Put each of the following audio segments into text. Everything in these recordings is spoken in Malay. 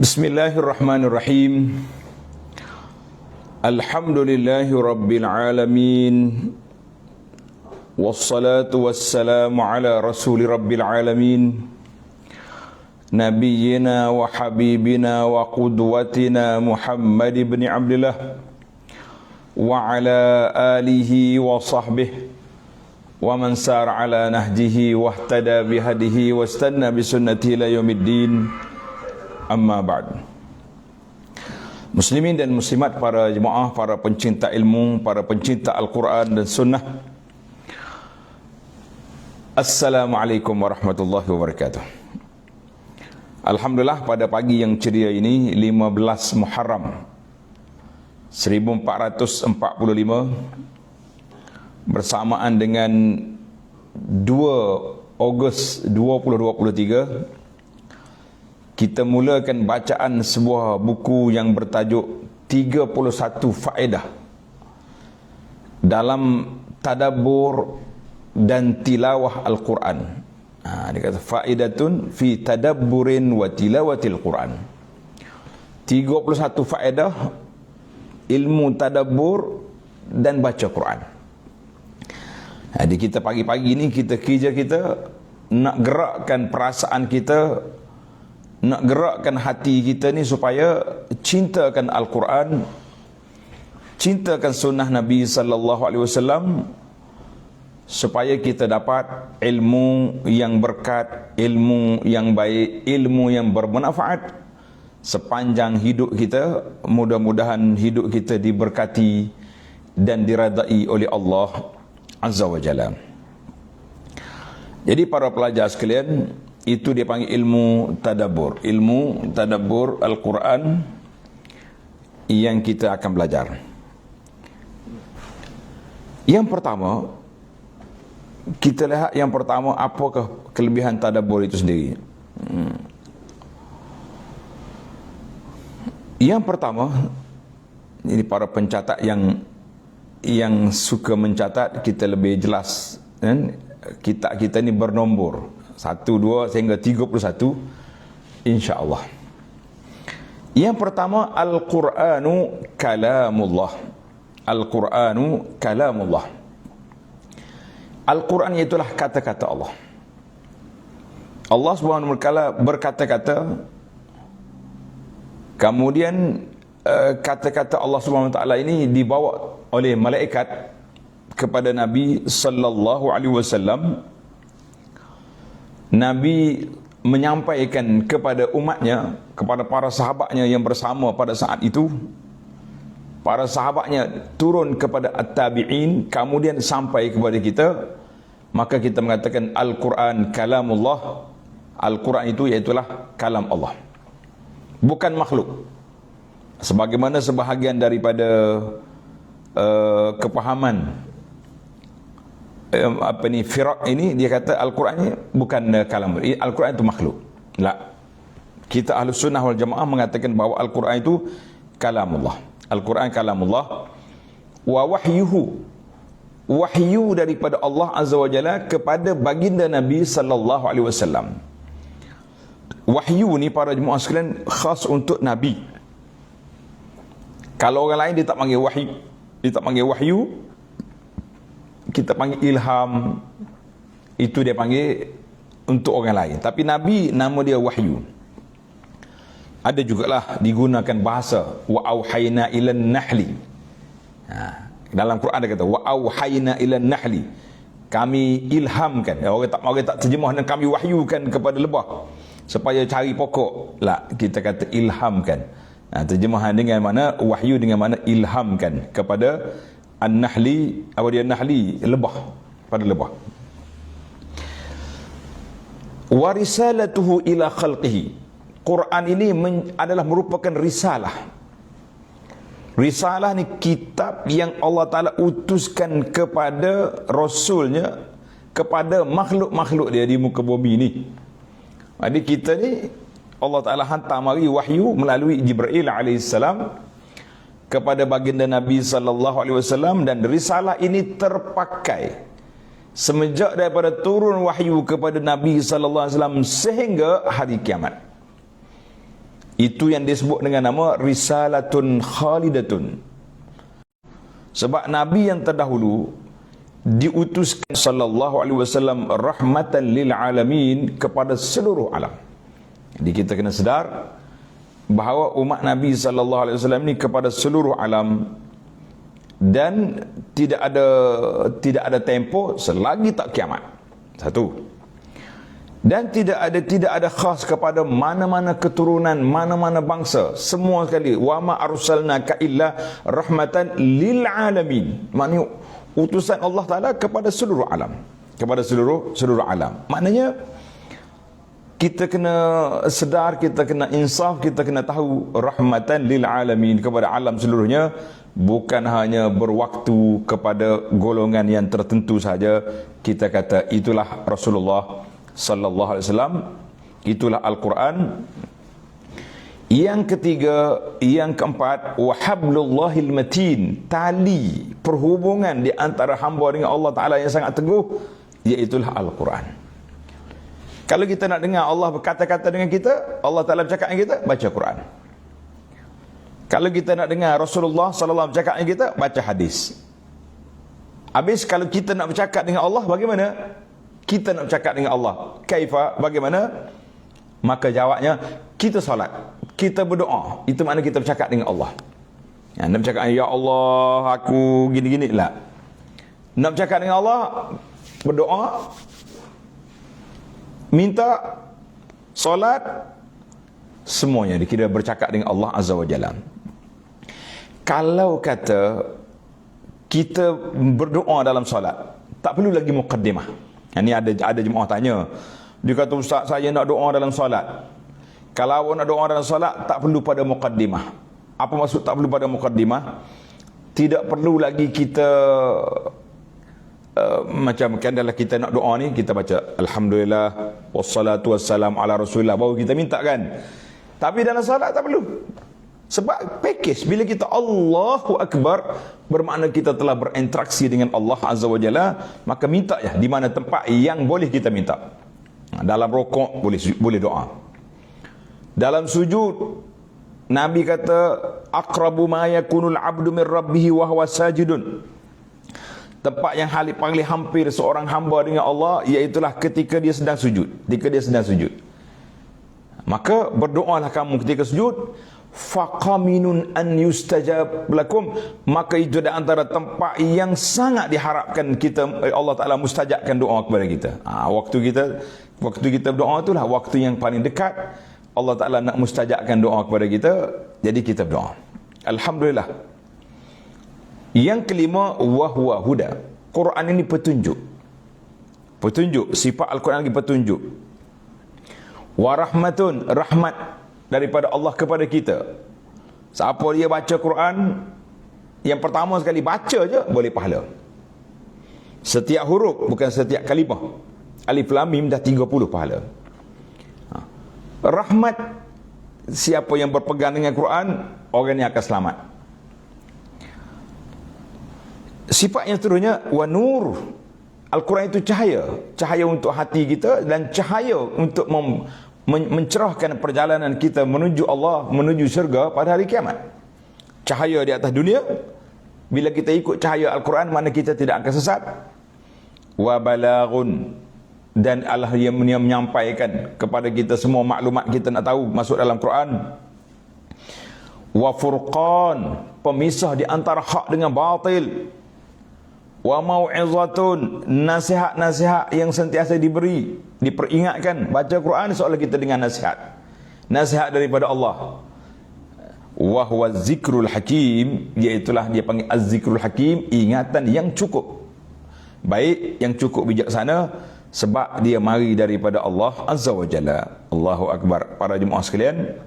Bismillahirrahmanirrahim. Alhamdulillahi rabbil alamin. Wassalatu wassalamu ala rasuli rabbil alamin. Nabiyyina wa habibina wa qudwatina Muhammad ibn Abdullah wa ala alihi wa sahbihi wa man sara ala nahjihi wa ihtada bihadihi wa istanna bisunnatihi ila yaumiddin. Amma ba'd. Muslimin dan muslimat, para jemaah, para pencinta ilmu, para pencinta Al-Quran dan Sunnah, Assalamualaikum warahmatullahi wabarakatuh. Alhamdulillah, pada pagi yang ceria ini 15 Muharram 1445 bersamaan dengan 2 Ogos 2023, kita mulakan bacaan sebuah buku yang bertajuk 31 faedah dalam tadabbur dan tilawah Al-Quran. Dia kata faedatun fi tadabburin wa tilawatil Quran. 31 faedah ilmu tadabbur dan baca Quran. Jadi kita pagi-pagi ni kita kerja kita nak gerakkan perasaan kita, nak gerakkan hati kita ni supaya cintakan Al-Quran, cintakan sunnah Nabi sallallahu alaihi wasallam, supaya kita dapat ilmu yang berkat, ilmu yang baik, ilmu yang bermanfaat sepanjang hidup kita. Mudah-mudahan hidup kita diberkati dan diradai oleh Allah Azza wa Jalla. Jadi para pelajar sekalian, itu dia panggil ilmu tadabbur. Ilmu tadabbur Al-Quran yang kita akan belajar. Yang pertama, kita lihat yang pertama, apakah kelebihan tadabbur itu sendiri. Yang pertama, ini para pencatat yang suka mencatat, kita lebih jelas, kan? Kitab kita ni bernombor 1, 2 sehingga 31, insya-Allah. Yang pertama, Al-Quranu kalamullah. Al-Quranu kalamullah. Al-Quran itulah kata-kata Allah. Allah Subhanahu wa taala berkata-kata, kemudian kata-kata Allah Subhanahu wa taala ini dibawa oleh malaikat kepada Nabi sallallahu alaihi wasallam. Nabi menyampaikan kepada umatnya, kepada para sahabatnya yang bersama pada saat itu. Para sahabatnya turun kepada at-tabi'in, kemudian sampai kepada kita. Maka kita mengatakan Al-Quran kalamullah. Al-Quran itu iaitulah kalam Allah, bukan makhluk. Sebagaimana sebahagian daripada kepahaman Firaq ini, dia kata Al-Quran ini bukan kalam, Al-Quran itu makhluk. La. Kita Ahlus Sunnah wal Jamaah mengatakan bahawa Al-Quran itu kalamullah. Al-Quran kalamullah wa wahyuhu, wahyu daripada Allah Azza wa Jalla kepada baginda Nabi sallallahu alaihi wasallam. Wahyu ni para jemaah sekalian khas untuk Nabi. Kalau orang lain dia tak panggil wahyu, dia tak panggil wahyu, kita panggil ilham, itu dia panggil untuk orang lain. Tapi Nabi nama dia wahyu. Ada jugalah digunakan bahasa wa auhayna ilan nahli. Dalam Quran ada kata wa auhayna ilan nahli, kami ilhamkan. Orang tak terjemah dan kami wahyukan kepada lebah supaya cari pokok. La, kita kata ilhamkan. Terjemahan dengan mana wahyu, dengan mana ilhamkan kepada An-Nahli, apa dia Nahli, lebah, pada lebah. Wa risalatuhu ila khalqihi. Quran ini adalah merupakan risalah. Risalah ni kitab yang Allah Ta'ala utuskan kepada Rasulnya, kepada makhluk-makhluk dia di muka bumi ni. Jadi kita ni Allah Ta'ala hantar mari wahyu melalui Jibril alaihissalam kepada baginda Nabi sallallahu alaihi wasallam, dan risalah ini terpakai semenjak daripada turun wahyu kepada Nabi sallallahu alaihi wasallam sehingga hari kiamat. Itu yang disebut dengan nama risalatun khalidatun. Sebab Nabi yang terdahulu diutuskan sallallahu alaihi wasallam rahmatan lil alamin kepada seluruh alam. Jadi kita kena sedar bahawa umat Nabi sallallahu alaihi wasallam ni kepada seluruh alam, dan tidak ada tempoh selagi tak kiamat. Satu. Dan tidak ada khas kepada mana-mana keturunan, mana-mana bangsa, semua sekali. Wa ma arsalnaka illa rahmatan lil alamin. Maknanya utusan Allah Taala kepada seluruh alam, kepada seluruh alam. Maknanya kita kena sedar, kita kena insaf, kita kena tahu rahmatan lil alamin, kepada alam seluruhnya, bukan hanya berwaktu kepada golongan yang tertentu saja. Kita kata itulah Rasulullah sallallahu alaihi wasallam, itulah Al-Quran. Yang ketiga, yang keempat, wa hablullahil matin, tali perhubungan di antara hamba dengan Allah Taala yang sangat teguh, iaitulah Al-Quran. Kalau kita nak dengar Allah berkata-kata dengan kita, Allah Taala bercakap dengan kita, baca Quran. Kalau kita nak dengar Rasulullah sallallahu alaihi wasallam bercakap dengan kita, baca hadis. Habis kalau kita nak bercakap dengan Allah, bagaimana? Kita nak bercakap dengan Allah, kaifa, bagaimana? Maka jawabnya, kita solat, kita berdoa. Itu makna kita bercakap dengan Allah. Nak bercakap, ya Allah, aku gini-gini lah. Nak bercakap dengan Allah, berdoa, minta, solat, semuanya kita bercakap dengan Allah Azza wa Jalla. Kalau kata kita berdoa dalam solat, tak perlu lagi muqaddimah. Ini ada jemaah tanya, dia kata, ustaz, saya nak doa dalam solat. Kalau awak nak doa dalam solat, tak perlu pada muqaddimah. Apa maksud tak perlu pada muqaddimah? Tidak perlu lagi kita macam kan dalam kita nak doa ni, kita baca alhamdulillah wassalatu wassalamu ala rasulillah, baru kita minta kan. Tapi dalam solat tak perlu. Sebab package, bila kita Allahu Akbar, bermakna kita telah berinteraksi dengan Allah Azza wa Jalla, maka minta ya di mana tempat yang boleh kita minta. Dalam rokok boleh doa. Dalam sujud, Nabi kata aqrabu ma yakunul abdu min rabbih wa huwa sajidun. Tempat yang paling hampir seorang hamba dengan Allah, iaitulah ketika dia sedang sujud. Ketika dia sedang sujud, maka berdoalah kamu ketika sujud. Faqaminun an yustajab lakum, maka itu di antara tempat yang sangat diharapkan kita, Allah Taala mustajabkan doa kepada kita. Waktu kita berdoa itulah waktu yang paling dekat Allah Taala nak mustajabkan doa kepada kita. Jadi kita berdoa. Alhamdulillah. Yang kelima, wa huwa huda. Quran ini petunjuk. Petunjuk, sifat Al-Quran lagi petunjuk. Wa rahmatun, rahmat daripada Allah kepada kita. Siapa dia baca Quran, yang pertama sekali baca je boleh pahala. Setiap huruf, bukan setiap kalimah. Alif lam mim dah 30 pahala. Rahmat, siapa yang berpegang dengan Quran, orang ni akan selamat. Sifat yang seterusnya, wa nur. Al-Quran itu cahaya. Cahaya untuk hati kita dan cahaya untuk mencerahkan perjalanan kita menuju Allah, menuju syurga pada hari kiamat. Cahaya di atas dunia, bila kita ikut cahaya Al-Quran, mana kita tidak akan sesat. Wa balaghun, dan Allah yang menyampaikan kepada kita semua maklumat kita nak tahu masuk dalam Quran. Wa furqan, pemisah di antara hak dengan batil. Wa mau'izatun, nasihat-nasihat yang sentiasa diberi, diperingatkan. Baca Quran seolah kita dengan nasihat, nasihat daripada Allah. Wa huwa zikrul hakim, iaitulah dia panggil az-zikrul hakim, ingatan yang cukup baik, yang cukup bijaksana, sebab dia mari daripada Allah Azza wa Jalla. Allahu Akbar. Para jemaah sekalian,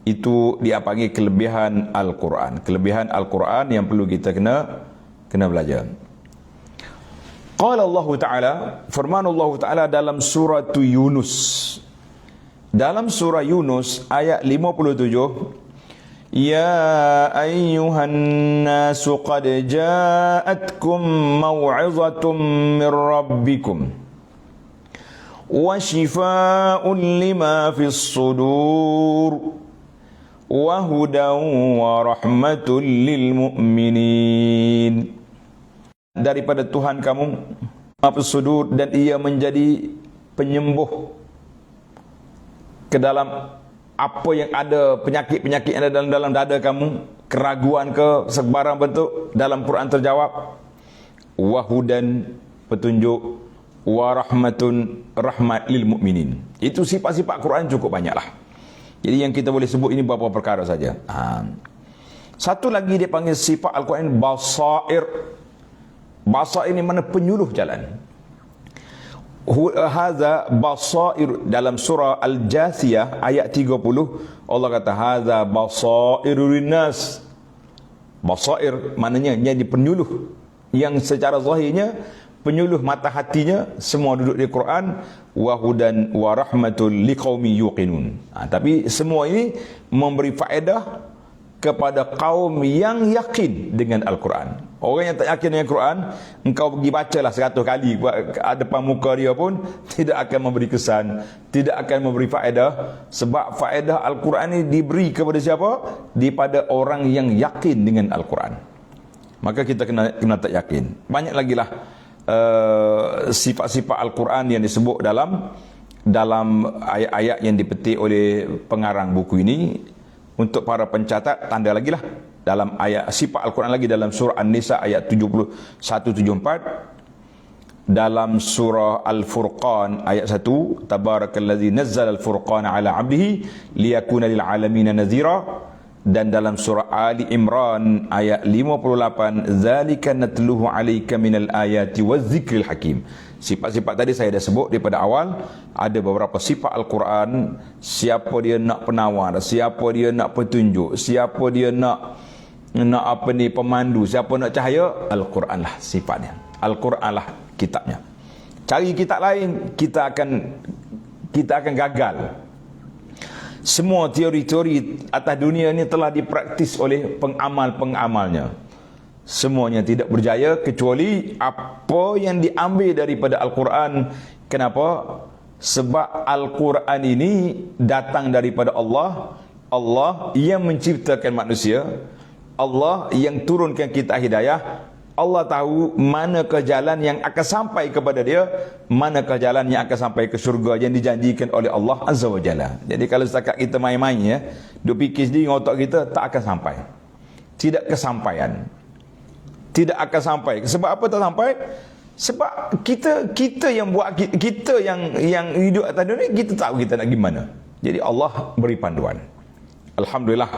itu dia panggil kelebihan Al-Quran. Kelebihan Al-Quran yang perlu kita kena belajar. Qala Allah Ta'ala, firman Allah Ta'ala dalam surah Yunus. Dalam surah Yunus ayat 57, Ya ayyuhan nasu qad ja'atkum maw'izatun min rabbikum wa shifaa'un lima fis sudur wa hudan wa rahmatul lil mu'minin. Daripada Tuhan kamu Maha Sudut, dan ia menjadi penyembuh ke dalam apa yang ada, penyakit-penyakit yang ada dalam dada kamu, keraguan ke sebarang bentuk, dalam Quran terjawab. Wa hudan, petunjuk, wa rahmatun, rahmat lil mu'minin. Itu sifat-sifat Quran cukup banyaklah. Jadi yang kita boleh sebut ini beberapa perkara saja. Satu lagi dia panggil sifat Al-Quran basair. Basair ini mana penyuluh jalan. Hadza basair, dalam surah Al-Jathiyah ayat 30 Allah kata hadza basairul linnas. Basair maknanya jadi penyuluh yang secara zahirnya penyuluh mata hatinya semua duduk di Quran. Wa hudan wa rahmatul liqaumi yuqinun. Tapi semua ini memberi faedah kepada kaum yang yakin dengan Al-Quran. Orang yang tak yakin dengan Al-Quran, engkau pergi bacalah 100 kali depan muka dia pun tidak akan memberi kesan, tidak akan memberi faedah. Sebab faedah Al-Quran ini diberi kepada siapa? Daripada orang yang yakin dengan Al-Quran. Maka kita kena tak yakin. Banyak lagi lah sifat-sifat Al-Quran yang disebut dalam ayat-ayat yang dipetik oleh pengarang buku ini. Untuk para pencatat, tanda lagi lah dalam ayat sifat Al-Quran lagi dalam surah An-Nisa ayat 71-74, dalam surah Al-Furqan ayat 1, Tabarakallazi nazzala al-furqana ala 'abdihi liyakuna lil 'alamin nadhira, dan dalam surah Ali Imran ayat 58, Zalika natluhu 'alaika minal ayati wadzikril hakim. Sifat-sifat tadi saya dah sebut daripada awal. Ada beberapa sifat Al-Quran. Siapa dia nak penawar, siapa dia nak petunjuk, siapa dia nak pemandu, siapa nak cahaya, Al-Quran lah sifatnya. Al-Quran lah kitabnya. Cari kitab lain, kita akan gagal. Semua teori-teori atas dunia ni telah dipraktis oleh pengamal-pengamalnya. Semuanya tidak berjaya kecuali apa yang diambil daripada Al-Quran. Kenapa? Sebab Al-Quran ini datang daripada Allah. Allah yang menciptakan manusia, Allah yang turunkan kita hidayah. Allah tahu manakah jalan yang akan sampai kepada dia, manakah jalan yang akan sampai ke syurga yang dijanjikan oleh Allah Azza wa Jalla. Jadi kalau setakat kita main-main ya, duk fikir sendiri dengan otak kita, tak akan sampai. Tidak kesampaian. Tidak akan sampai. Sebab apa tak sampai? Sebab kita yang buat, kita yang hidup atas dunia, kita tahu kita nak gimana. Jadi Allah beri panduan. Alhamdulillah,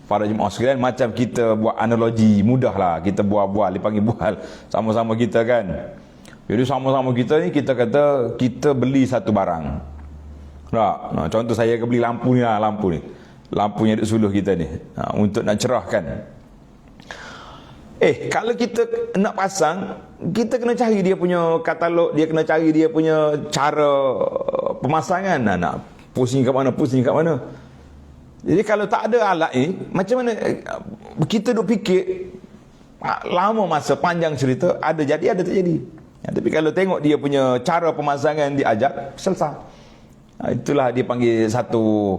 para jemaah sekalian, macam kita buat analogi, mudahlah kita bual-bual, dipanggil bual sama-sama kita kan. Jadi sama-sama kita ni, kita kata kita beli satu barang. Nah, contoh saya beli lampu ni lah, lampu yang duduk suluh kita ni, untuk nak cerahkan. Kalau kita nak pasang, kita kena cari dia punya katalog, dia kena cari dia punya cara pemasangan. Nak pusing kat mana. Jadi kalau tak ada alat ni, macam mana kita duk fikir lama masa, panjang cerita, ada jadi ada tak jadi. Tapi kalau tengok dia punya cara pemasangan diajak, selesai. Itulah dia panggil satu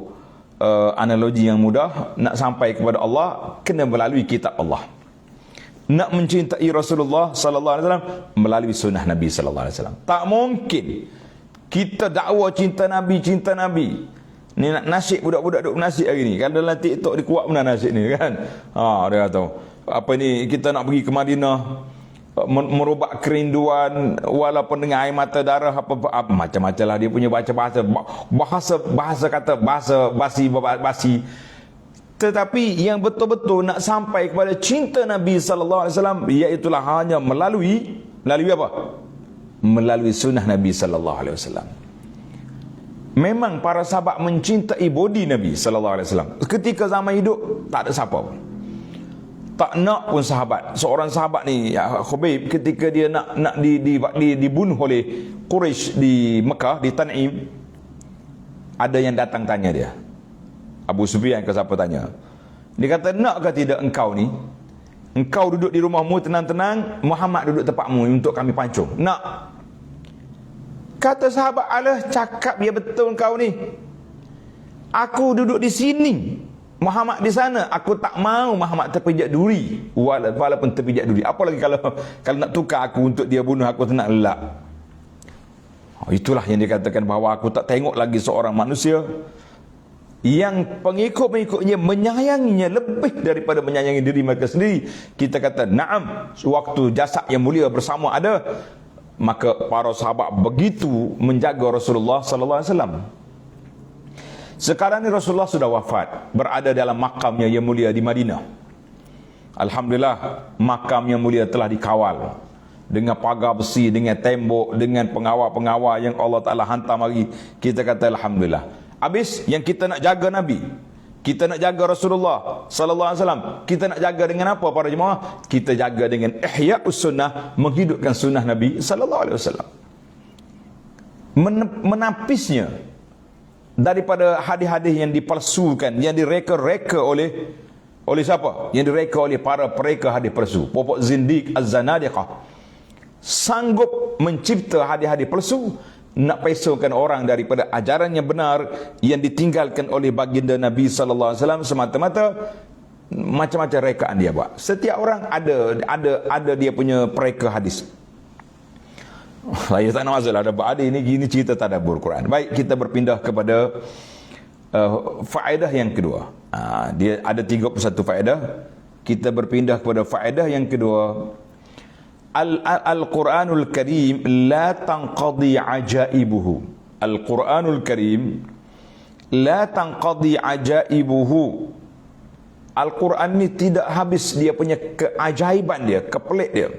analogi yang mudah. Nak sampai kepada Allah, kena melalui kitab Allah. Nak mencintai Rasulullah sallallahu alaihi wasallam melalui sunnah Nabi sallallahu alaihi wasallam. Tak mungkin kita dakwa cinta Nabi. Ni nak nasib budak-budak duk nasib hari ni. Kalau dalam TikTok dia kuat benar nasib ni kan. Dia kata apa ni, kita nak pergi ke Madinah, merubah kerinduan walaupun dengan air mata darah, apa macam-macam lah dia punya bahasa kata bahasa basi. Tetapi yang betul-betul nak sampai kepada cinta Nabi sallallahu alaihi wasallam, iaitulah hanya melalui apa? Melalui sunnah Nabi sallallahu alaihi wasallam. Memang para sahabat mencintai body Nabi sallallahu alaihi wasallam. Ketika zaman hidup tak ada siapa pun. Tak nak pun sahabat. Seorang sahabat ni, Khubayb, ketika dia nak dibunuh oleh Quraisy di Mekah, di Tan'im, ada yang datang tanya dia. Abu Sufyan ke siapa tanya. Dia kata, nak ke tidak engkau ni? Engkau duduk di rumahmu tenang-tenang, Muhammad duduk tempatmu untuk kami pancung. Nak. Kata sahabat, alah cakap ya betul engkau ni. Aku duduk di sini Muhammad di sana, aku tak mau Muhammad terpijak duri, walaupun terpijak duri. Apalagi kalau nak tukar aku untuk dia bunuh aku, tak nak elak. Itulah yang dikatakan bahawa aku tak tengok lagi seorang manusia yang pengikut-pengikutnya menyayanginya lebih daripada menyayangi diri mereka sendiri. Kita kata na'am, waktu jasad yang mulia bersama ada, maka para sahabat begitu menjaga Rasulullah sallallahu alaihi wasallam. Sekarang ni Rasulullah sudah wafat, berada dalam makamnya yang mulia di Madinah. Alhamdulillah, makam yang mulia telah dikawal dengan pagar besi, dengan tembok, dengan pengawal-pengawal yang Allah Ta'ala hantar mari. Kita kata Alhamdulillah. Habis, yang kita nak jaga Nabi, kita nak jaga Rasulullah sallallahu alaihi wasallam, kita nak jaga dengan apa para jemaah? Kita jaga dengan ihya'us sunnah, menghidupkan sunnah Nabi sallallahu alaihi wasallam. Menapisnya daripada hadis-hadis yang dipalsukan, yang direka-reka oleh siapa? Yang direka oleh para pereka hadis palsu. Popok zindiq az-zanadiqah sanggup mencipta hadis-hadis palsu, nak pesokan orang daripada ajaran yang benar yang ditinggalkan oleh baginda Nabi sallallahu alaihi wasallam semata-mata. Macam-macam rekaan dia buat. Setiap orang ada dia punya pereka hadis. Saya tak nak masalah ada ini gini cerita tadabbur Quran. Baik, kita berpindah kepada faedah yang kedua. Dia ada 31 faedah. Kita berpindah kepada faedah yang kedua. Al-Quranul Karim la tanqadi ajaibuhu. Al-Quranul Karim la tanqadi ajaibuhu. Al-Quran ni tidak habis dia punya keajaiban dia, kepelik dia.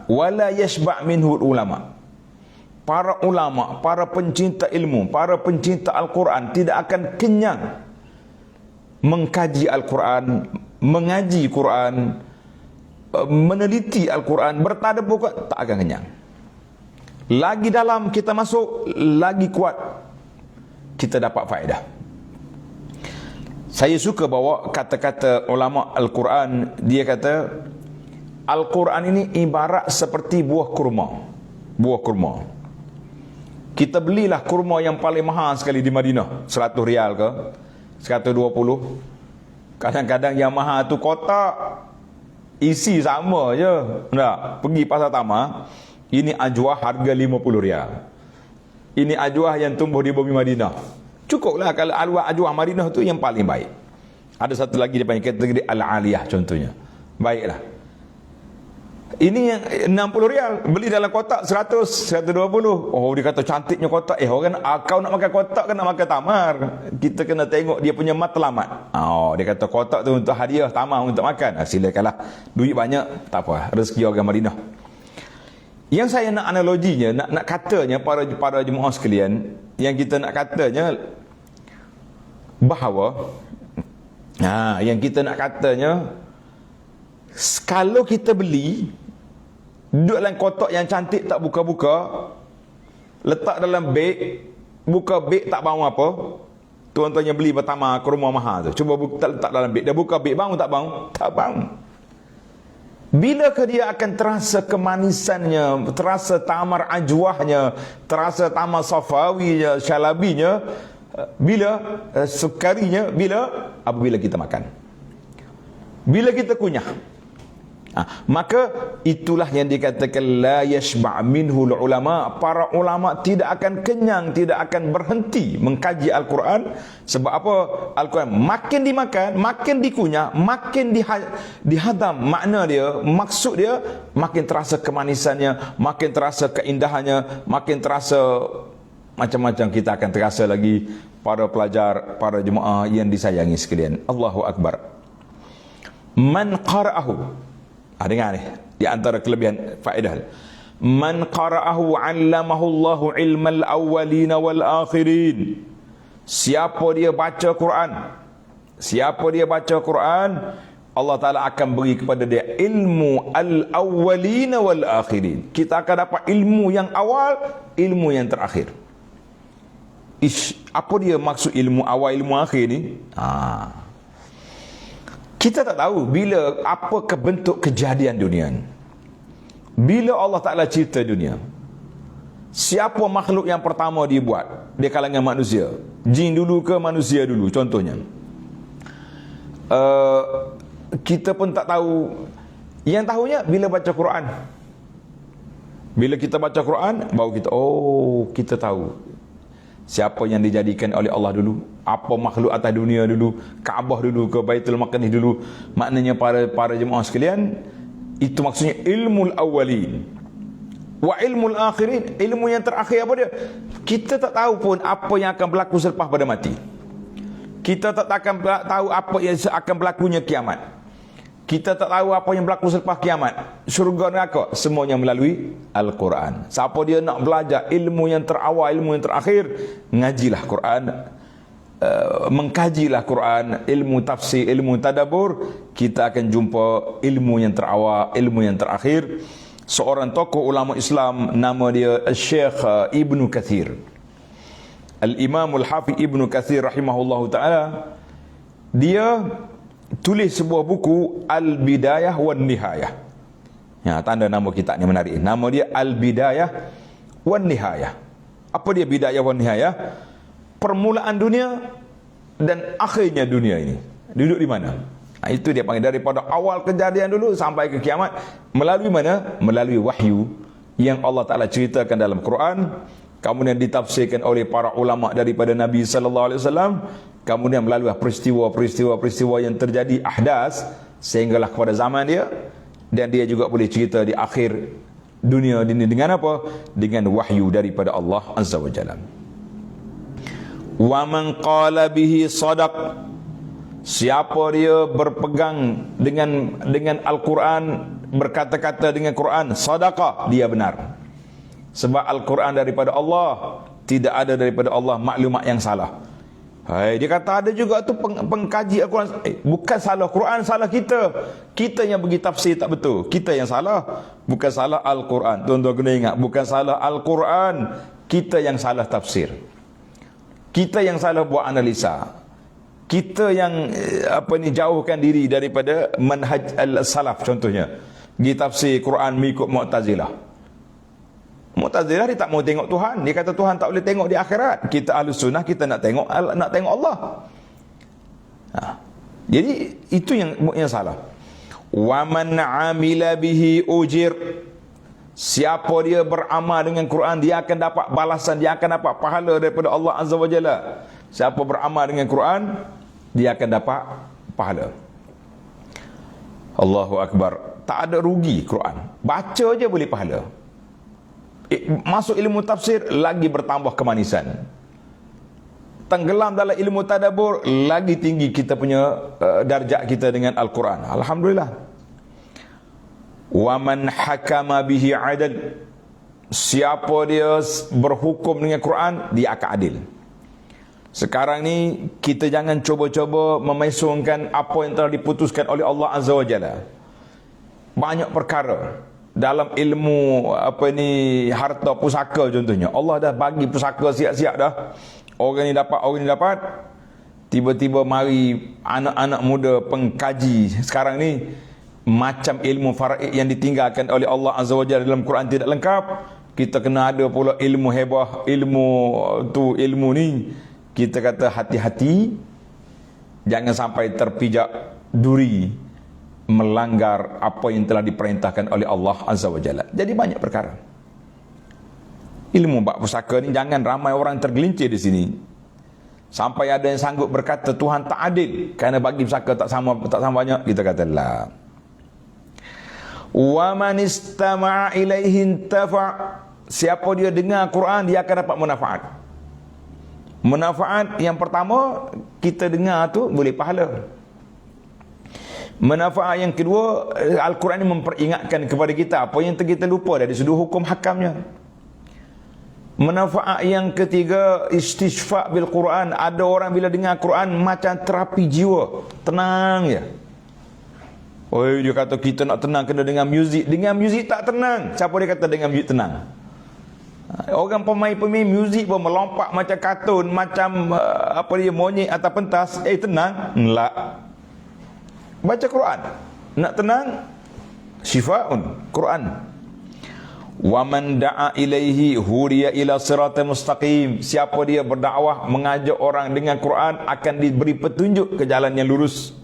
Wala yashba' minhu ulama. Para ulama, para pencinta ilmu, para pencinta Al-Quran tidak akan kenyang mengkaji Al-Quran, mengaji Quran, meneliti Al-Quran, bertadabbur, tak akan kenyang. Lagi dalam kita masuk, lagi kuat kita dapat faedah. Saya suka bawa kata-kata ulama Al-Quran. Dia kata Al-Quran ini ibarat seperti buah kurma. Buah kurma. Kita belilah kurma yang paling mahal sekali di Madinah, 100 rial ke 120. Kadang-kadang yang mahal tu kotak isi sama je. Tak, pergi pasar Tamar, ini ajwah harga 50 rial. Ini ajwah yang tumbuh di bumi Madinah. Cukuplah kalau ajwah Madinah tu yang paling baik. Ada satu lagi dia panggil kategori Al-Aliyah contohnya. Baiklah. Ini yang 60 rial, beli dalam kotak 100, 120. Oh, dia kata cantiknya kotak. Orang kau nak makan kotak kan nak makan tamar. Kita kena tengok dia punya matlamat. Oh, dia kata kotak tu untuk hadiah, tamar untuk makan. Silakanlah. Duit banyak, tak apa. Rezeki orang Madinah. Yang saya nak analoginya, nak katanya para jemaah sekalian, yang kita nak katanya bahawa yang kita nak katanya, kalau kita beli duduk dalam kotak yang cantik, tak buka-buka, letak dalam beg, buka beg tak bau apa, tuan-tuan yang beli pertama ke rumah mahal tu, cuba letak dalam beg, dia buka beg, bau tak bau? Tak bau. Bilakah dia akan terasa kemanisannya, terasa tamar ajwahnya, terasa tamar safawinya, syalabinya, bila sukarinya, apabila kita makan, bila kita kunyah. Maka itulah yang dikatakan la yashba' minhu ulama. Para ulama tidak akan kenyang, tidak akan berhenti mengkaji Al-Quran. Sebab apa? Al-Quran makin dimakan, makin dikunyah, makin dihadam makna dia, maksud dia, makin terasa kemanisannya, makin terasa keindahannya, makin terasa macam-macam. Kita akan terasa lagi. Para pelajar, para jemaah yang disayangi sekalian, Allahu Akbar. Man qara'ahu, dengar ni, di antara kelebihan faedah. Man qara'ahu 'allamahu Allahu ilmal awwalin wal akhirin. Siapa dia baca Quran, siapa dia baca Quran, Allah Ta'ala akan beri kepada dia ilmu al-awwalin wal akhirin. Kita akan dapat ilmu yang awal, ilmu yang terakhir. Apa dia maksud ilmu awal, ilmu akhir ni? Kita tak tahu bila, apakah bentuk kejadian dunia ni. Bila Allah Ta'ala cipta dunia, siapa makhluk yang pertama dibuat di kalangan manusia? Jin dulu ke manusia dulu contohnya? kita pun tak tahu. Yang tahunya bila baca Quran. Bila kita baca Quran, baru kita, oh, kita tahu siapa yang dijadikan oleh Allah dulu, apa makhluk atas dunia dulu, Kaabah dulu ke Baitul Maqdis dulu. Maknanya para jemaah sekalian, itu maksudnya ilmu awwalin. Wa ilmu akhirin, ilmu yang terakhir apa dia? Kita tak tahu pun apa yang akan berlaku selepas pada mati. Kita tak akan tahu apa yang akan berlakunya kiamat. Kita tak tahu apa yang berlaku selepas kiamat, syurga neraka, semuanya melalui Al-Quran. Siapa dia nak belajar ilmu yang terawal, ilmu yang terakhir, ngajilah Quran, mengkajilah Quran, ilmu tafsir, ilmu tadabbur, kita akan jumpa ilmu yang terawal, ilmu yang terakhir. Seorang tokoh ulama Islam, nama dia Syekh Ibnu Katsir, Al-Imam Al-Hafiz Ibnu Katsir rahimahullahu ta'ala. Dia tulis sebuah buku Al-Bidayah wan Nihayah. Ya, tanda nama kitab ni menarik. Nama dia Al-Bidayah wan Nihayah. Apa dia Bidayah wan Nihayah? Permulaan dunia dan akhirnya dunia ini. Duduk di mana? Nah, itu dia panggil daripada awal kejadian dulu sampai ke kiamat. Melalui mana? Melalui wahyu yang Allah Ta'ala ceritakan dalam Quran, kemudian ditafsirkan oleh para ulama daripada Nabi sallallahu alaihi wasallam, kemudian melalui peristiwa-peristiwa yang terjadi, ahdas, sehinggalah kepada zaman dia, dan dia juga boleh cerita di akhir dunia ini dengan apa? Dengan wahyu daripada Allah Azza wa Jalla. Wa man qala bihi sadaq, siapa dia berpegang dengan Al-Quran, berkata-kata dengan Quran, sadaqah, dia benar. Sebab Al-Quran daripada Allah, tidak ada daripada Allah maklumat yang salah. Hai, dia kata ada juga tu pengkaji Al-Quran. Bukan salah Quran, salah kita. Kita yang bagi tafsir tak betul. Kita yang salah. Bukan salah Al-Quran. Tuan-tuan kena ingat, bukan salah Al-Quran, kita yang salah tafsir. Kita yang salah buat analisa. Kita yang jauhkan diri daripada manhaj al-salaf. Contohnya, pergi tafsir Quran mengikut Mu'tazilah. Mu'tazilah dia tak mau tengok Tuhan. Dia kata Tuhan tak boleh tengok di akhirat. Kita Ahlus Sunnah, kita nak tengok Allah. Jadi itu yang salah. Wa man 'amila bihi ujir, siapa dia beramal dengan Quran, dia akan dapat balasan, dia akan dapat pahala daripada Allah Azza wa Jalla. Siapa beramal dengan Quran, dia akan dapat pahala. Allahu Akbar. Tak ada rugi Quran. Baca je boleh pahala. Masuk ilmu tafsir, lagi bertambah kemanisan. Tenggelam dalam ilmu tadabbur, lagi tinggi kita punya darjat kita dengan Al-Quran. Alhamdulillah. Wa man hakama bihi adil, siapa dia berhukum dengan Quran, dia akan adil. Sekarang ni kita jangan cuba-cuba memaisungkan apa yang telah diputuskan oleh Allah Azza wa Jalla. Banyak perkara dalam ilmu harta pusaka contohnya, Allah dah bagi pusaka siap-siap dah. Orang ni dapat. Tiba-tiba mari anak-anak muda pengkaji sekarang ni, macam ilmu faraid yang ditinggalkan oleh Allah Azza wa Jalla dalam Quran tidak lengkap, kita kena ada pula ilmu hebah, ilmu ni. Kita kata hati-hati, jangan sampai terpijak duri, melanggar apa yang telah diperintahkan oleh Allah Azza wa Jalla. Jadi banyak perkara. Ilmu bab pusaka ni jangan ramai orang tergelincir di sini. Sampai ada yang sanggup berkata Tuhan tak adil kerana bagi pusaka tak sama banyak. Kita kata la. Wa man istama'a ilaihi intafa', siapa dia dengar Quran, dia akan dapat manfaat. Manfaat yang pertama, kita dengar tu boleh pahala. Manfaat yang kedua, Al-Quran ini memperingatkan kepada kita apa yang kita lupa dari sudut hukum hakamnya. Manfaat yang ketiga, istishfa' bil Quran. Ada orang bila dengar Quran macam terapi jiwa, tenang je. Dia kata kita nak tenang kena dengar muzik. Dengar muzik tak tenang. Siapa dia kata dengar muzik tenang? Orang pemain muzik pun melompat macam kartun, macam monyet atau pentas. Tenang? Enggak. Baca Quran. Nak tenang? Syifa'un. Quran. Wa man da'a ilaihi huriya ila siratal mustaqim. Siapa dia berdakwah, mengajak orang dengan Quran, akan diberi petunjuk ke jalan yang lurus.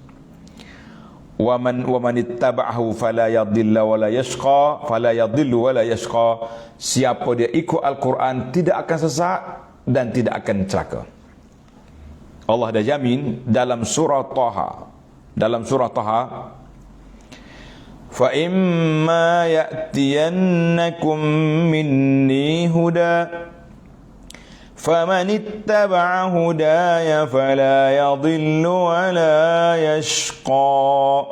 wa man ittaba'ahu fala yadhillu wa la yashqa, fala yadhillu wa la yashqa. Siapa dia ikut Al-Quran tidak akan sesat dan tidak akan celaka. Allah dah jamin dalam surah Taha. Dalam surah Taha, fa imma ya'tiyannakum minni huda faman ittaba'a hudaya fala yadhillu wa la yashqa.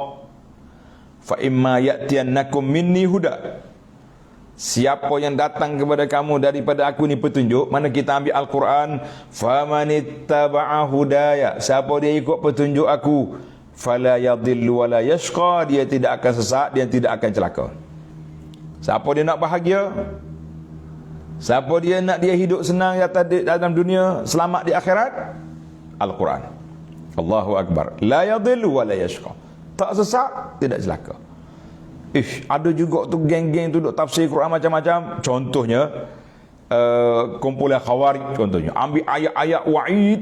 Fa imma ya'tiyannakum minni huda, siapa yang datang kepada kamu daripada aku ni petunjuk. Mana kita ambil Al-Quran, faman ittaba'a hudaya, siapa dia ikut petunjuk aku, fala yadhillu wa la yashqa, dia tidak akan sesat, dia tidak akan celaka. Siapa dia nak bahagia, siapa dia nak dia hidup senang dalam dunia, selamat di akhirat, Al-Quran. Allahu Akbar. La yadhillu wa la yashqa, tak sesat, tidak celaka. Ada juga tu geng-geng tu duk tafsir Quran macam-macam. Contohnya kumpulan Khawarij contohnya, ambil ayat-ayat wa'id,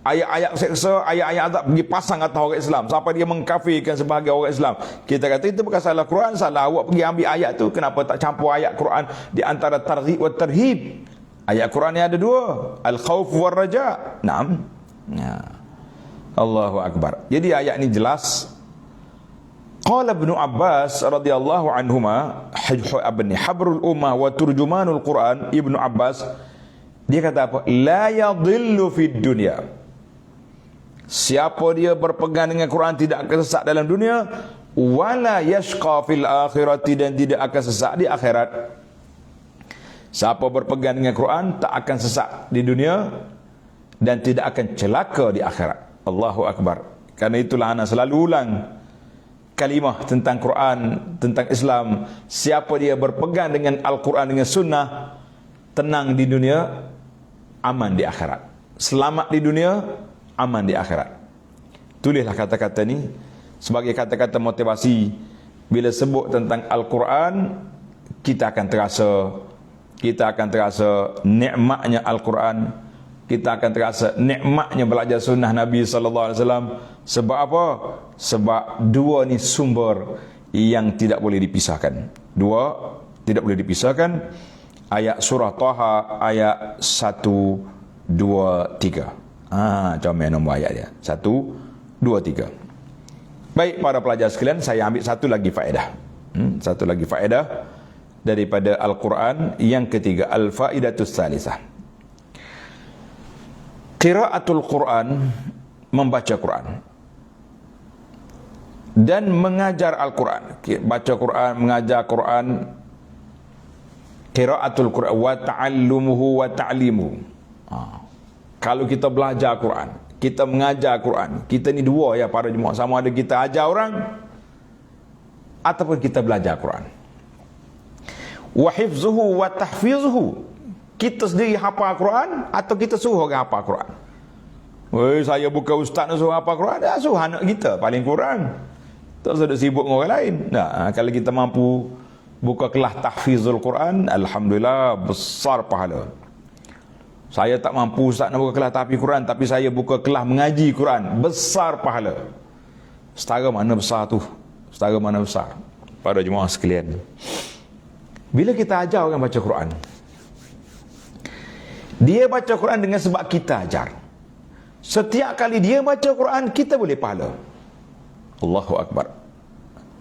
ayat-ayat seksa, ayat-ayat azab, pergi pasang atas orang Islam sampai dia mengkafirkan sebahagian orang Islam. Kita kata itu bukan salah Quran, salah awak pergi ambil ayat tu. Kenapa tak campur ayat Quran di antara targhib wa tarhib? Ayat Quran ni ada dua, al-khauf war raja. Naam. Ya. Allahu Akbar. Jadi ayat ni jelas. Qala Ibnu Abbas radhiyallahu anhuma, habrul ummah wa turjumanul Quran, Ibnu Abbas dia kata apa? La yadhillu fid dunya, siapa dia berpegang dengan Quran tidak akan sesat dalam dunia, wala yashqa fil akhirati, dan tidak akan sesat di akhirat. Siapa berpegang dengan Quran tak akan sesat di dunia dan tidak akan celaka di akhirat. Allahu Akbar. Karena itulah ana selalu ulang kalimah tentang Quran, tentang Islam. Siapa dia berpegang dengan Al-Quran, dengan sunnah, tenang di dunia, aman di akhirat. Selamat di dunia, aman di akhirat. Tulislah kata-kata ni sebagai kata-kata motivasi. Bila sebut tentang Al-Quran, kita akan terasa nikmatnya Al-Quran. Kita akan terasa nikmatnya belajar sunnah Nabi sallallahu alaihi wasallam. Sebab apa? Sebab dua ni sumber yang tidak boleh dipisahkan. Dua tidak boleh dipisahkan. Ayat surah Taha ayat 1, 2, 3. Comel nombor ayat dia. 1, 2, 3. Baik para pelajar sekalian, saya ambil satu lagi faedah. Satu lagi faedah daripada Al-Quran. Yang ketiga, al-faidatus salisah. Qiraatul Quran, membaca Quran dan mengajar Al-Quran. Baca Quran, mengajar Quran. Qiraatul Quran wa ta'allumuhu wa ta'limuhu. Kalau kita belajar Quran, kita mengajar Quran, kita ni dua ya para jemaah, sama ada kita ajar orang ataupun kita belajar Quran. Wa hifzuhu wa tahfizuhu, kita sendiri hafal Quran atau kita suruh orang hafal Quran. Saya bukan ustaz nak suruh hafal Quran, suruh anak kita paling kurang. Tak usah sibuk dengan orang lain. Kalau kita mampu buka kelas tahfizul Quran, alhamdulillah, besar pahala. Saya tak mampu ustaz nak buka kelas tahfiz Quran, tapi saya buka kelas mengaji Quran, besar pahala. Setara mana besar tu? Setara mana besar? Para jemaah sekalian, bila kita ajar orang baca Quran, dia baca Quran dengan sebab kita ajar. Setiap kali dia baca Quran, kita boleh pahala. Allahu Akbar.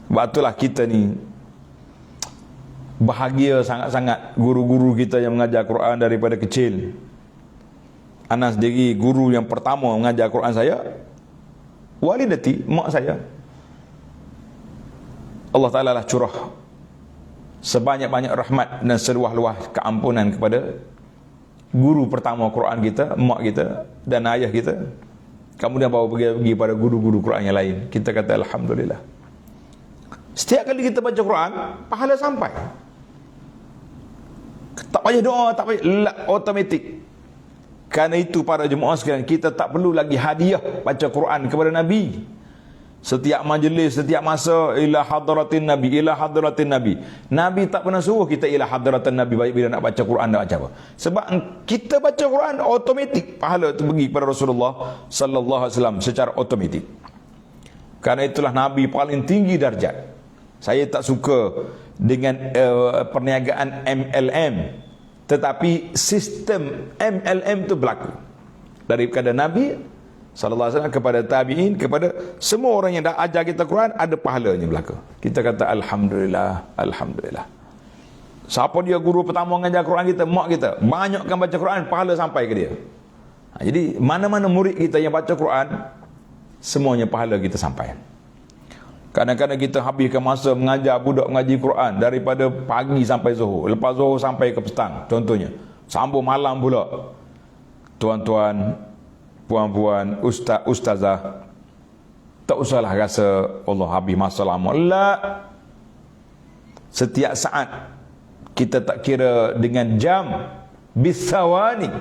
Sebab itulah kita ni bahagia sangat-sangat guru-guru kita yang mengajar Quran daripada kecil. Ana sendiri guru yang pertama mengajar Quran saya, walidati, mak saya. Allah Ta'ala lah curah sebanyak-banyak rahmat dan seluah-luah keampunan kepada guru pertama Quran kita, mak kita dan ayah kita. Kemudian bawa pergi pada guru-guru Quran yang lain. Kita kata alhamdulillah. Setiap kali kita baca Quran, pahala sampai. Tak payah doa, tak payah, automatik. Karena itu para jemaah sekalian, kita tak perlu lagi hadiah baca Quran kepada Nabi. Setiap majlis, setiap masa, ila hadratin Nabi, ila hadratin Nabi. Nabi tak pernah suruh kita ila hadratin Nabi baik bila nak baca Quran, nak baca apa. Sebab kita baca Quran, automatik pahala itu pergi kepada Rasulullah sallallahu alaihi wasallam secara automatik. Karena itulah Nabi paling tinggi darjat. Saya tak suka dengan perniagaan MLM, tetapi sistem MLM itu berlaku daripada Nabi sallallahu alaihi wasallam kepada tabi'in, kepada semua orang yang dah ajar kita Quran, ada pahalanya berlaku. Kita kata alhamdulillah, alhamdulillah. Siapa dia guru pertama mengajar Quran kita? Mak kita. Banyakkan baca Quran, pahala sampai ke dia. Jadi mana-mana murid kita yang baca Quran, semuanya pahala kita sampai. Kadang-kadang kita habiskan masa mengajar budak mengaji Quran daripada pagi sampai zuhur, lepas zuhur sampai ke petang contohnya, sambung malam pula. Tuan-tuan, puan-puan, ustazah, tak usahlah rasa Allah habis masa lama. La, setiap saat kita tak kira dengan jam, bisawani,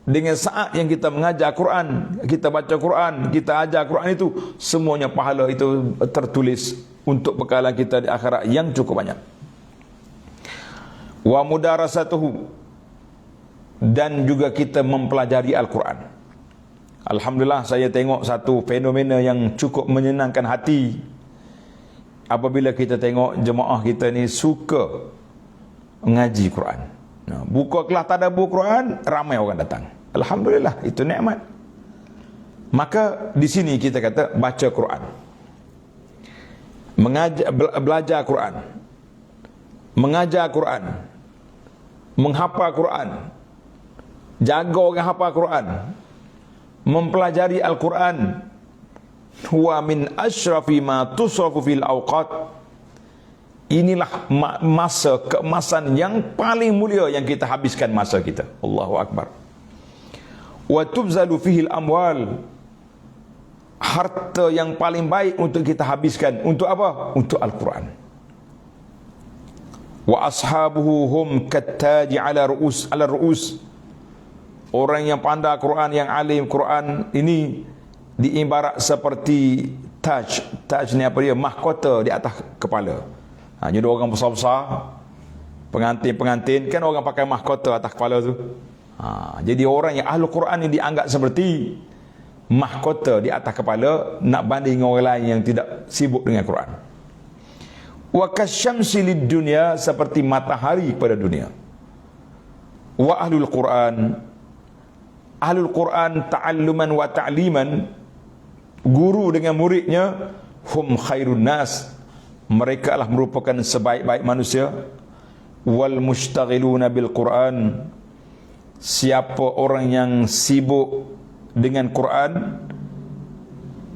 dengan saat yang kita mengajar Quran, kita baca Quran, kita ajar Quran, itu semuanya pahala itu tertulis untuk bekalan kita di akhirat yang cukup banyak. Wa mudarasatuhu, dan juga kita mempelajari Al-Quran. Alhamdulillah, saya tengok satu fenomena yang cukup menyenangkan hati apabila kita tengok jemaah kita ni suka mengaji Quran. Buka kelas tadabbur Quran, ramai orang datang. Alhamdulillah, itu nikmat. Maka di sini kita kata baca Quran, belajar Quran, mengajar Quran, menghafal Quran, jaga orang hafal Quran, mempelajari Al-Quran. Wa min asyrafi ma tusrafu fil awqat. Inilah masa keemasan yang paling mulia yang kita habiskan masa kita. Allahu Akbar. Wa tubzalu fihil amwal. Harta yang paling baik untuk kita habiskan untuk apa? Untuk Al-Quran. Wa ashabuhu hum kattaji ala ru'us. Orang yang pandai Quran, yang alim Quran ini diibarat seperti taj. Taj ni apa dia? Mahkota di atas kepala. Jadi orang besar-besar, pengantin-pengantin, kan orang pakai mahkota atas kepala tu. Jadi orang yang ahli Quran ini dianggap seperti mahkota di atas kepala, nak banding orang lain yang tidak sibuk dengan Quran. Wa kasyamsi lid dunya, seperti matahari pada dunia. Wa ahlul Quran, ahlul Quran ta'alluman wa ta'liman, guru dengan muridnya, hum khairun nas, mereka adalah merupakan sebaik-baik manusia. Wal mushtaghiluna bil Quran, siapa orang yang sibuk dengan Quran,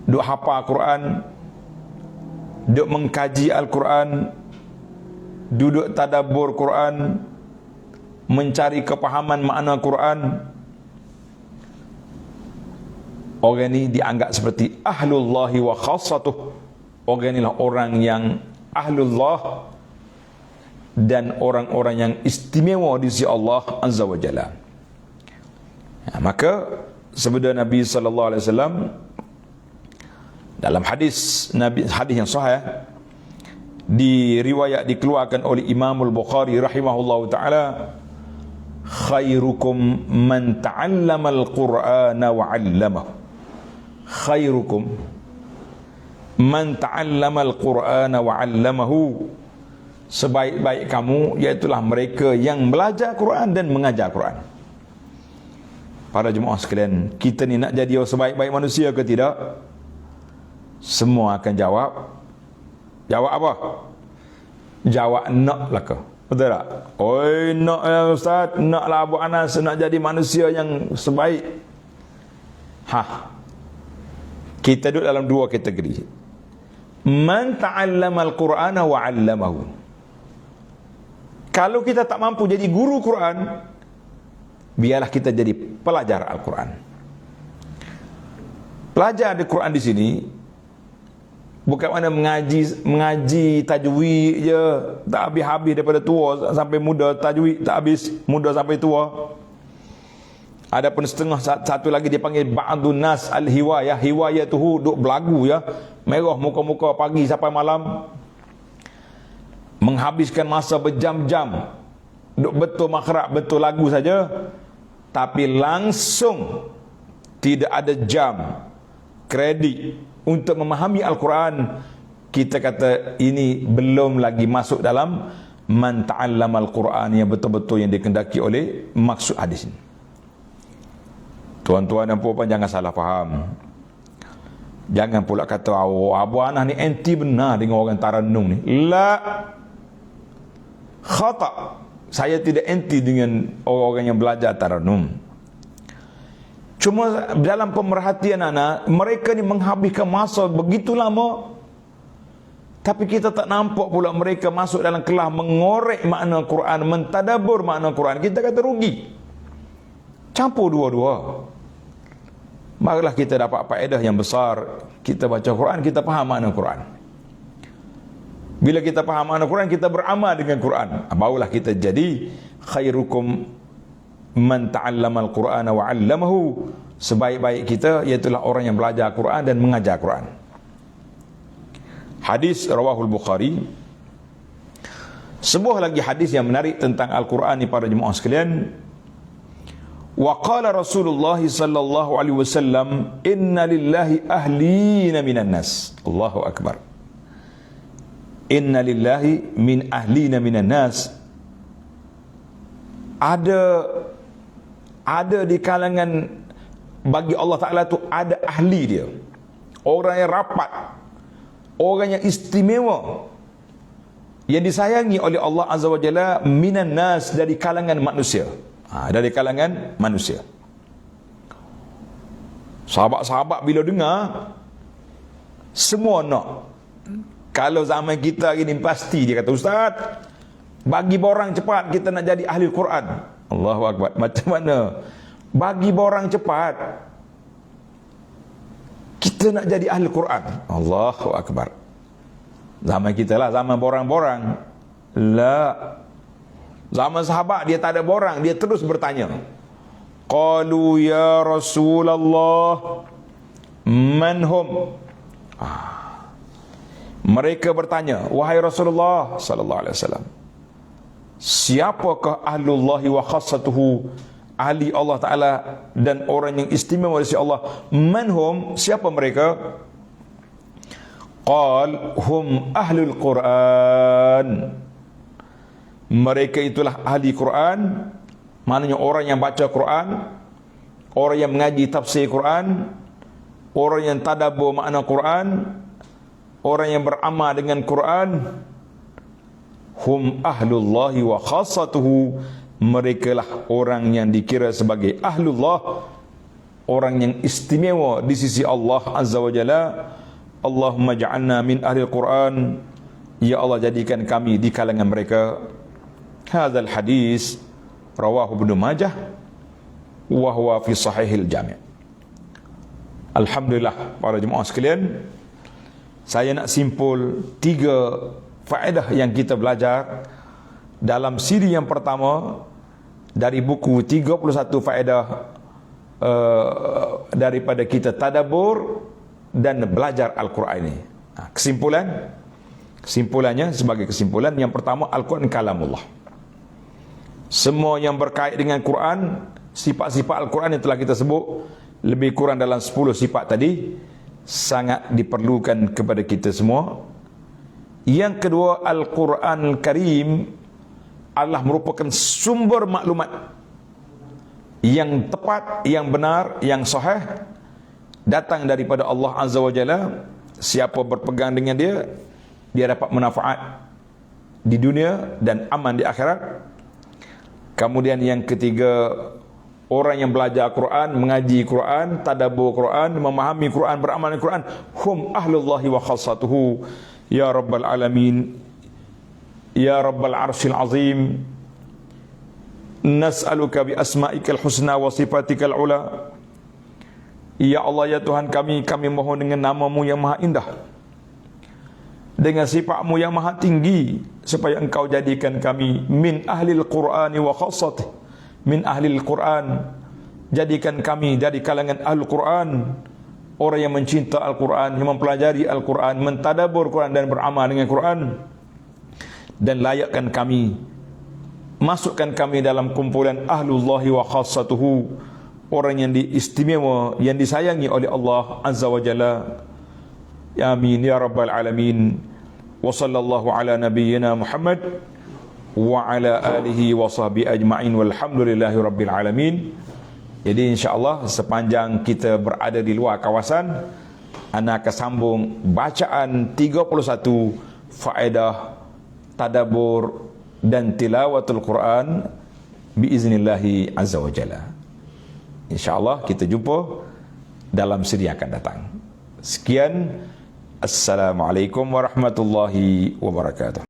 duk hafal Quran, duk mengkaji Al-Quran, duduk tadabbur Quran, mencari kepahaman makna Quran, orang ini dianggap seperti ahlullahi wa khassatuh. Orang inilah orang yang ahlullah dan orang-orang yang istimewa di sisi Allah Azza wa Jalla. Maka sabda Nabi sallallahu alaihi wasallam dalam hadis yang sahih, dikeluarkan oleh Imam Al-Bukhari rahimahullahu taala, khairukum man ta'allama al-Qur'ana wa 'allamahu. Khairukum man ta'allama al-Qur'ana wa 'allamahu, sebaik-baik kamu iaitulah mereka yang belajar Quran dan mengajar Quran. Para jemaah sekalian, kita ni nak jadi sebaik-baik manusia ke tidak? Semua akan jawab apa? Jawab nak lah ke? Betul tak? Oi, nak ya Ustaz, nak lah Abu Anas, nak jadi manusia yang sebaik. Kita duduk dalam dua kategori. Man ta'allama al-Qur'ana wa 'allamahu. Kalau kita tak mampu jadi guru Quran, biarlah kita jadi pelajar Al-Quran. Pelajar di Quran di sini bukan mana mengaji tajwid je, tak habis-habis daripada tua sampai muda, tajwid tak habis, muda sampai tua. Adapun setengah satu lagi dia panggil ba'dun nas al-hiwayah. Hiwayah tu duk belagu ya, merah muka-muka pagi sampai malam, menghabiskan masa berjam-jam duk betul makhraj, betul lagu saja, tapi langsung tidak ada jam, kredit untuk memahami Al-Quran, kita kata ini belum lagi masuk dalam man ta'allama Al-Quran yang betul-betul yang dikehendaki oleh maksud hadis ini. Tuan-tuan dan puan jangan salah faham. Jangan pula kata Abu Anas ni anti benar dengan orang Taranum ni. La, khata. Saya tidak anti dengan orang-orang yang belajar Taranum. Cuma dalam pemerhatian anak, mereka ni menghabiskan masa begitu lama, tapi kita tak nampak pula mereka masuk dalam kelas mengorek makna Quran, mentadabur makna Quran. Kita kata rugi. Campur dua-dua. Marilah kita dapat faedah yang besar. Kita baca Quran, kita faham makna Quran. Bila kita faham makna Quran, kita beramal dengan Quran. Barulah kita jadi khairukum man ta'allama al-Qur'ana wa 'allamahu. Sebaik-baik kita iaitulah orang yang belajar Quran dan mengajar Quran. Hadis rawahul Bukhari. Sebuah lagi hadis yang menarik tentang Al-Quran ni para jemaah sekalian. Wa qala Rasulullah sallallahu alaihi wasallam, inna lillahi ahlina minan nas. Allahu akbar. Inna lillahi min ahlina minan nas. Ada di kalangan, bagi Allah Ta'ala tu ada ahli dia, orang yang rapat, orang yang istimewa, yang disayangi oleh Allah Azza wa Jalla, minan nas, dari kalangan manusia. Dari kalangan manusia. Sahabat-sahabat bila dengar, semua nak. Kalau zaman kita gini pasti dia kata, Ustaz, bagi borang cepat kita nak jadi ahli Quran. Allahu Akbar. Macam mana? Bagi borang cepat kita nak jadi ahli Quran. Allahu Akbar. Zaman kita lah, zaman borang-borang. La. Zaman sahabat dia tak ada borang, dia terus bertanya. Qalu ya Rasulullah man hum? Mereka bertanya, wahai Rasulullah sallallahu alaihi wasallam, siapakah ahlullahi wa khassatuhu, ahli Allah Ta'ala dan orang yang istimewa dari Allah? Man hum? Siapa mereka? Qal hum ahlul Quran. Mereka itulah ahli Quran. Maknanya orang yang baca Quran, orang yang mengaji tafsir Quran, orang yang tadabbur makna Quran, orang yang beramal dengan Quran. Hum ahlullahi wa khassatuhu. Mereka lah orang yang dikira sebagai ahlullah, orang yang istimewa di sisi Allah Azza wa Jalla. Allahumma ja'alna min ahli Quran. Ya Allah, jadikan kami di kalangan mereka. Hadzal hadis rawahu Ibnu Majah wa huwa fi sahihil jami'. Alhamdulillah para jemaah sekalian, saya nak simpul 3 faedah yang kita belajar dalam siri yang pertama dari buku 31 faedah daripada kita tadabbur dan belajar Al-Quran ini. Kesimpulannya, sebagai kesimpulan, yang pertama, Al-Quran kalamullah. Semua yang berkait dengan Quran, sifat-sifat Al-Quran yang telah kita sebut, lebih kurang dalam 10 sifat tadi, sangat diperlukan kepada kita semua. Yang kedua, Al-Quran Al-Karim adalah merupakan sumber maklumat yang tepat, yang benar, yang sahih, datang daripada Allah Azza wa Jalla. Siapa berpegang dengan dia, dia dapat manfaat di dunia dan aman di akhirat. Kemudian yang ketiga, orang yang belajar Quran, mengaji Quran, tadabbur Quran, memahami Quran, beramal dengan Quran, hum ahlullahi wa khassatuhu. Ya Rabbal Alamin, Ya Rabbal Arshil Azim, nas'aluka bi asma'ikal husna wa sifatikal ula. Ya Allah, ya Tuhan kami mohon dengan namamu yang maha indah, dengan sifatmu yang maha tinggi, supaya engkau jadikan kami min ahlil Qur'ani wa khassatih, min ahlil Qur'an, jadikan kami dari kalangan ahlul Qur'an, orang yang mencinta Al-Quran, yang mempelajari Al-Quran, mentadabbur Quran dan beramal dengan Quran. Dan layakkan kami, masukkan kami dalam kumpulan ahlullahi wa khassatuhu, orang yang diistimewa, yang disayangi oleh Allah Azza wa Jalla. Amin ya rabbal alamin. Wa sallallahu ala nabiyyina Muhammad wa ala alihi wa sahbihi ajma'in walhamdulillahi rabbil alamin. Jadi insya-Allah sepanjang kita berada di luar kawasan, ana akan sambung bacaan 31 faedah tadabbur dan tilawatul Quran biiznillahi azza wa jalla. Insya-Allah kita jumpa dalam seri yang akan datang. Sekian, assalamualaikum warahmatullahi wabarakatuh.